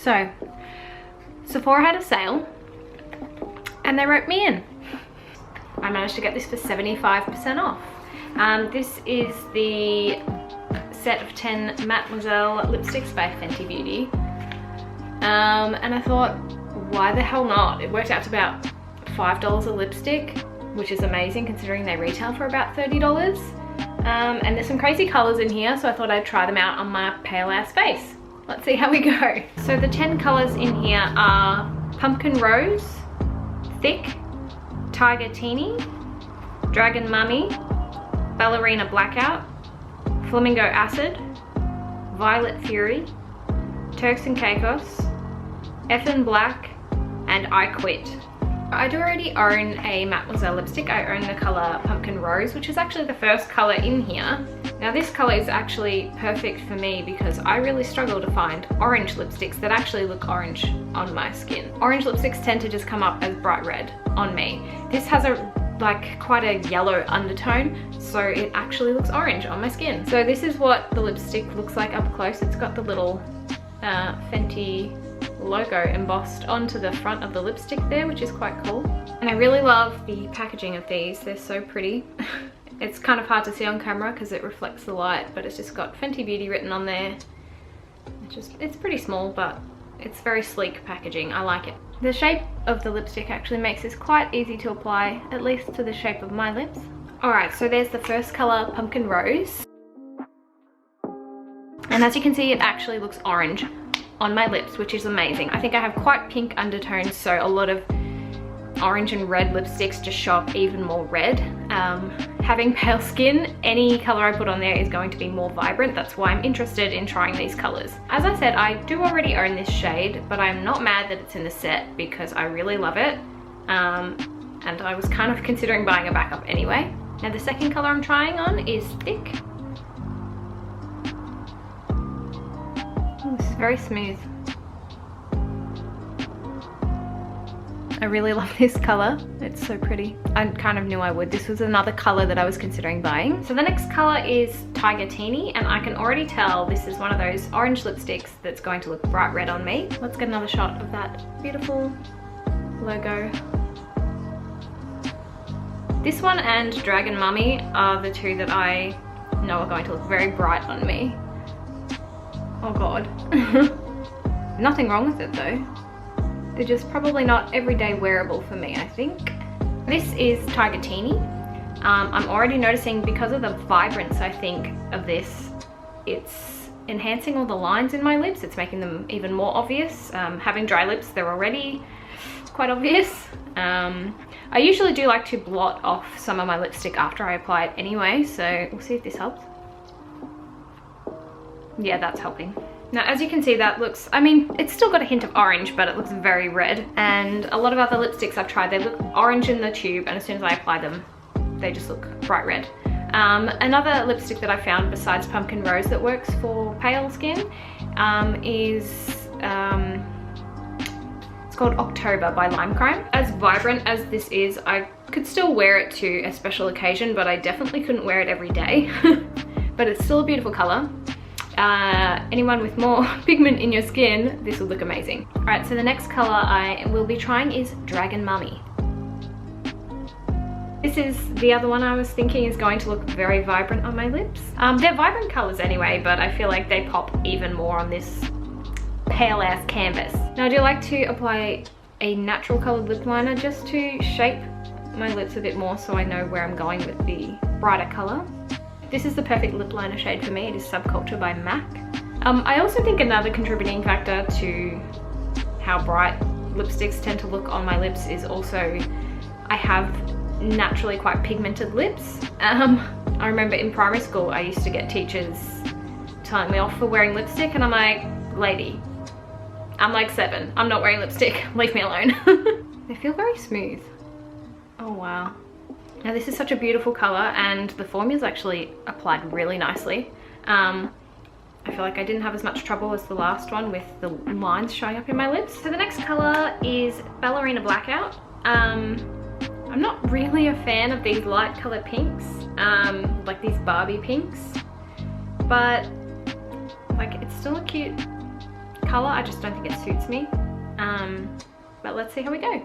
So, Sephora had a sale and they wrote me in. I managed to get this for 75% off. This is the set of 10 Mattemoiselle Lipsticks by Fenty Beauty. And I thought, why the hell not? It worked out to about $5 a lipstick, which is amazing considering they retail for about $30. And there's some crazy colors in here, so I thought I'd try them out on my pale ass face. Let's see how we go. So the 10 colors in here are Pumpkin Rose, Thick, Tigertini, Dragon Mummy, Ballerina Blackout, Flamingo Acid, Violet Fury, Turks Caicos, Effin' Black, and I Quit. I do already own a Mattemoiselle lipstick. I own the color Pumpkin Rose, which is actually the first color in here. Now this color is actually perfect for me because I really struggle to find orange lipsticks that actually look orange on my skin. Orange lipsticks tend to just come up as bright red on me. This has quite a yellow undertone, so it actually looks orange on my skin. So this is what the lipstick looks like up close. It's got the little Fenty logo embossed onto the front of the lipstick there, which is quite cool. And I really love the packaging of these. They're so pretty. It's kind of hard to see on camera because it reflects the light, but it's just got Fenty Beauty written on there. It's pretty small, but it's very sleek packaging. I like it. The shape of the lipstick actually makes this quite easy to apply, at least to the shape of my lips. Alright, so there's the first color, Pumpkin Rose. And as you can see, it actually looks orange on my lips, which is amazing. I think I have quite pink undertones, so a lot of orange and red lipsticks just show up even more red. Having pale skin, any color I put on there is going to be more vibrant. That's why I'm interested in trying these colors. As I said, I do already own this shade, but I'm not mad that it's in the set because I really love it. And I was kind of considering buying a backup anyway. Now the second color I'm trying on is Thick. This is very smooth. I really love this color. It's so pretty. I kind of knew I would. This was another color that I was considering buying. So the next color is Tigertini, and I can already tell this is one of those orange lipsticks that's going to look bright red on me. Let's get another shot of that beautiful logo. This one and Dragon Mummy are the two that I know are going to look very bright on me. Oh god. Nothing wrong with it though. They're just probably not everyday wearable for me, I think. This is Tigertini. I'm already noticing because of the vibrance, I think, of this, it's enhancing all the lines in my lips. It's making them even more obvious. Having dry lips, they're already quite obvious. I usually do like to blot off some of my lipstick after I apply it anyway, so we'll see if this helps. Yeah, that's helping. Now, as you can see, that looks, I mean, it's still got a hint of orange, but it looks very red. And a lot of other lipsticks I've tried, they look orange in the tube, and as soon as I apply them, they just look bright red. Another lipstick that I found besides Pumpkin Rose that works for pale skin is, it's called October by Lime Crime. As vibrant as this is, I could still wear it to a special occasion, but I definitely couldn't wear it every day. But it's still a beautiful color. Anyone with more pigment in your skin, this will look amazing. Alright, so the next color I will be trying is Dragon Mummy. This is the other one I was thinking is going to look very vibrant on my lips. They're vibrant colors anyway, but I feel like they pop even more on this pale ass canvas. Now I do like to apply a natural colored lip liner just to shape my lips a bit more so I know where I'm going with the brighter color. This is the perfect lip liner shade for me. It is Subculture by MAC. I also think another contributing factor to how bright lipsticks tend to look on my lips is also I have naturally quite pigmented lips. I remember in primary school I used to get teachers telling me off for wearing lipstick, and I'm like, lady, I'm like 7. I'm not wearing lipstick. Leave me alone. They feel very smooth. Oh wow. Now this is such a beautiful color, and the formula's actually applied really nicely. I feel like I didn't have as much trouble as the last one with the lines showing up in my lips. So the next color is Ballerina Blackout. I'm not really a fan of these light color pinks, like these Barbie pinks, but like it's still a cute color, I just don't think it suits me. But let's see how we go.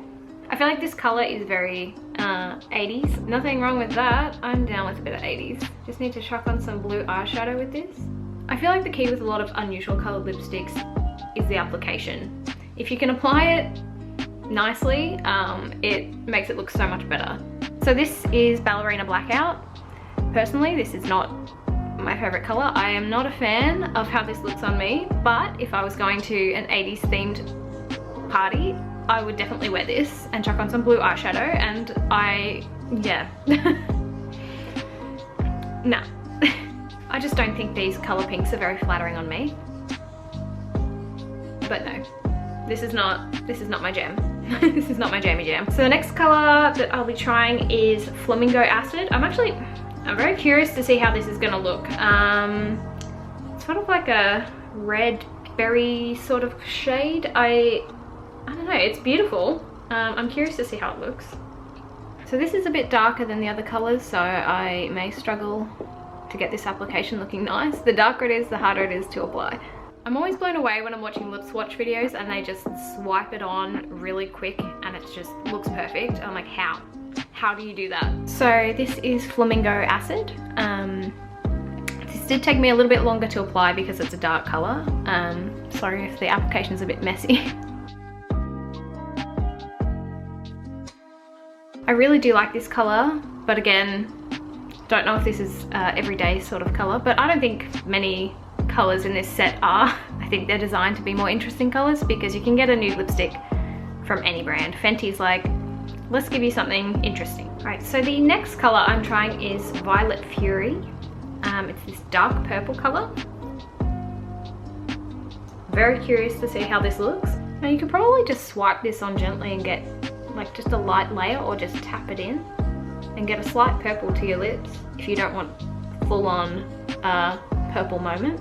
I feel like this color is very 80s. Nothing wrong with that. I'm down with a bit of 80s. Just need to chuck on some blue eyeshadow with this. I feel like the key with a lot of unusual colored lipsticks is the application. If you can apply it nicely, it makes it look so much better. So this is Ballerina Blackout. Personally, this is not my favorite color. I am not a fan of how this looks on me, but if I was going to an 80s themed party, I would definitely wear this and chuck on some blue eyeshadow, and yeah. No. I just don't think these color pinks are very flattering on me. But no, this is not my jam. This is not my jammy jam. So the next color that I'll be trying is Flamingo Acid. I'm very curious to see how this is gonna look. It's sort of like a red berry sort of shade. I don't know, it's beautiful. I'm curious to see how it looks. So this is a bit darker than the other colors, so I may struggle to get this application looking nice. The darker it is, the harder it is to apply. I'm always blown away when I'm watching lip swatch videos and they just swipe it on really quick and it just looks perfect. I'm like, how do you do that? So this is Flamingo Acid. This did take me a little bit longer to apply because it's a dark color. Sorry if the application is a bit messy. I really do like this color, but again, don't know if this is everyday sort of color, but I don't think many colors in this set are. I think they're designed to be more interesting colors because you can get a nude lipstick from any brand. Fenty's like, let's give you something interesting. Right, so the next color I'm trying is Violet Fury. It's this dark purple color. Very curious to see how this looks. Now you could probably just swipe this on gently and get like just a light layer, or just tap it in and get a slight purple to your lips if you don't want full on purple moment.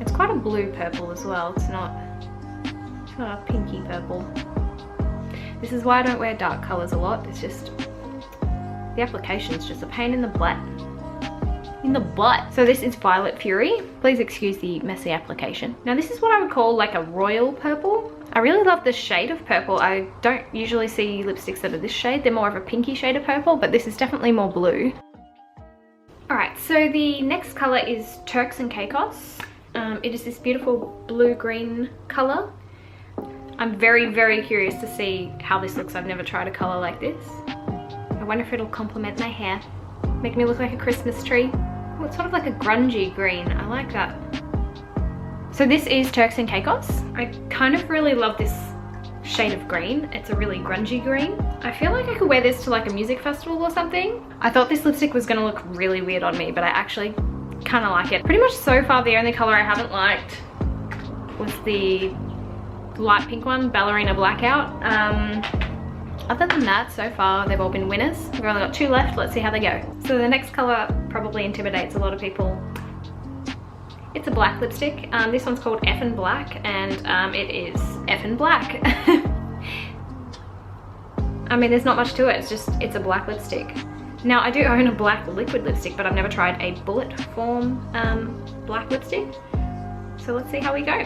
It's quite a blue purple as well. It's not a pinky purple. This is why I don't wear dark colors a lot. It's just the application's just a pain in the butt. So this is Violet Fury. Please excuse the messy application. Now this is what I would call like a royal purple. I really love this shade of purple. I don't usually see lipsticks that are this shade. They're more of a pinky shade of purple, but this is definitely more blue. Alright, so the next color is Turks Caicos. It is this beautiful blue-green color. I'm very, very curious to see how this looks. I've never tried a color like this. I wonder if it'll complement my hair. Make me look like a Christmas tree. Oh, it's sort of like a grungy green. I like that. So this is Turks Caicos. I kind of really love this shade of green. It's a really grungy green. I feel like I could wear this to like a music festival or something. I thought this lipstick was gonna look really weird on me, but I actually kind of like it. Pretty much so far the only color I haven't liked was the light pink one, Ballerina Blackout. Other than that, so far they've all been winners. We've only got 2 left. Let's see how they go. So the next color probably intimidates a lot of people. It's a black lipstick. This one's called Effin' Black, and it is effin' black. I mean, there's not much to it. It's a black lipstick. Now I do own a black liquid lipstick, but I've never tried a bullet form black lipstick. So let's see how we go.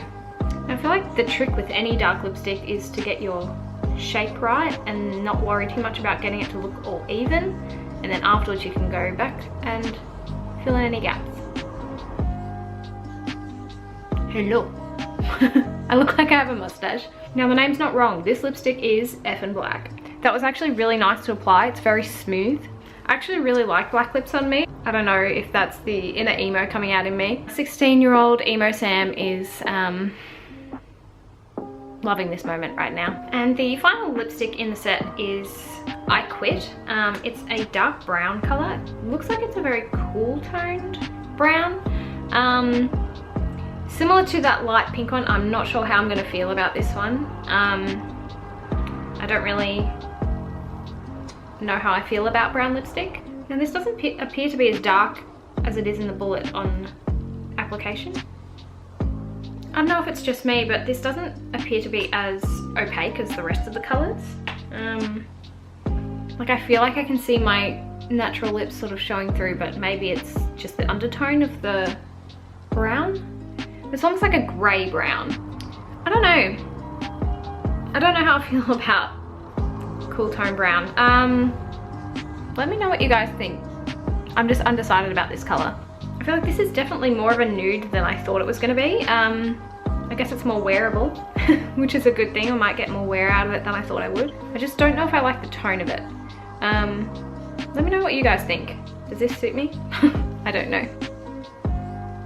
I feel like the trick with any dark lipstick is to get your shape right and not worry too much about getting it to look all even, and then afterwards you can go back and fill in any gaps. Hello. I look like I have a mustache. Now the name's not wrong. This lipstick is Effin' Black. That was actually really nice to apply. It's very smooth. I actually really like black lips on me. I don't know if that's the inner emo coming out in me. 16-year-old emo Sam is loving this moment right now. And the final lipstick in the set is I Quit. It's a dark brown color. It looks like it's a very cool toned brown. Similar to that light pink one. I'm not sure how I'm gonna feel about this one. I don't really know how I feel about brown lipstick. Now this doesn't appear to be as dark as it is in the bullet on application. I don't know if it's just me, but this doesn't appear to be as opaque as the rest of the colors. Like I feel like I can see my natural lips sort of showing through, but maybe it's just the undertone of the It's almost like a grey brown. I don't know how I feel about cool tone brown. Let me know what you guys think. I'm just undecided about this colour. I feel like this is definitely more of a nude than I thought it was going to be. I guess it's more wearable, which is a good thing. I might get more wear out of it than I thought I would. I just don't know if I like the tone of it. Let me know what you guys think. Does this suit me? I don't know.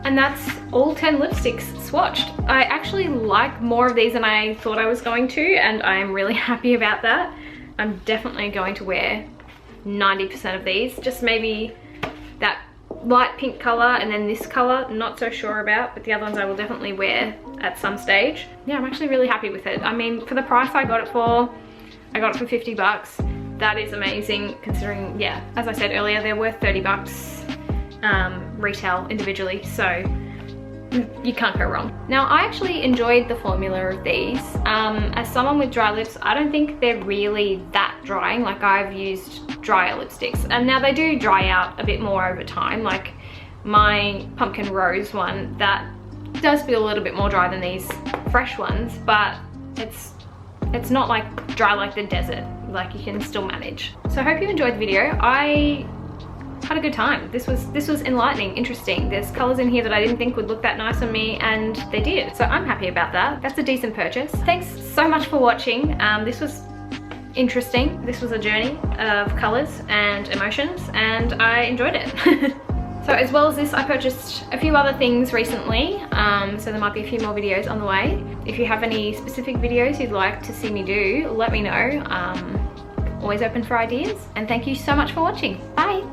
And that's all 10 lipsticks swatched. I actually like more of these than I thought I was going to, and I'm really happy about that. I'm definitely going to wear 90% of these. Just maybe that light pink colour and then this colour, not so sure about, but the other ones I will definitely wear at some stage. Yeah, I'm actually really happy with it. I mean, for the price I got it for 50 bucks. That is amazing considering, yeah, as I said earlier, they're worth 30 bucks retail individually, so you can't go wrong. Now, I actually enjoyed the formula of these. As someone with dry lips, I don't think they're really that drying. Like, I've used drier lipsticks, and now they do dry out a bit more over time. Like my pumpkin rose one, that does feel a little bit more dry than these fresh ones, but it's not like dry like the desert. Like, you can still manage. So I hope you enjoyed the video. I had a good time. This was enlightening, interesting. There's colors in here that I didn't think would look that nice on me, and they did. So I'm happy about that. That's a decent purchase. Thanks so much for watching. This was interesting. This was a journey of colors and emotions, and I enjoyed it. So as well as this, I purchased a few other things recently, so there might be a few more videos on the way. If you have any specific videos you'd like to see me do, let me know. Always open for ideas, and thank you so much for watching. Bye!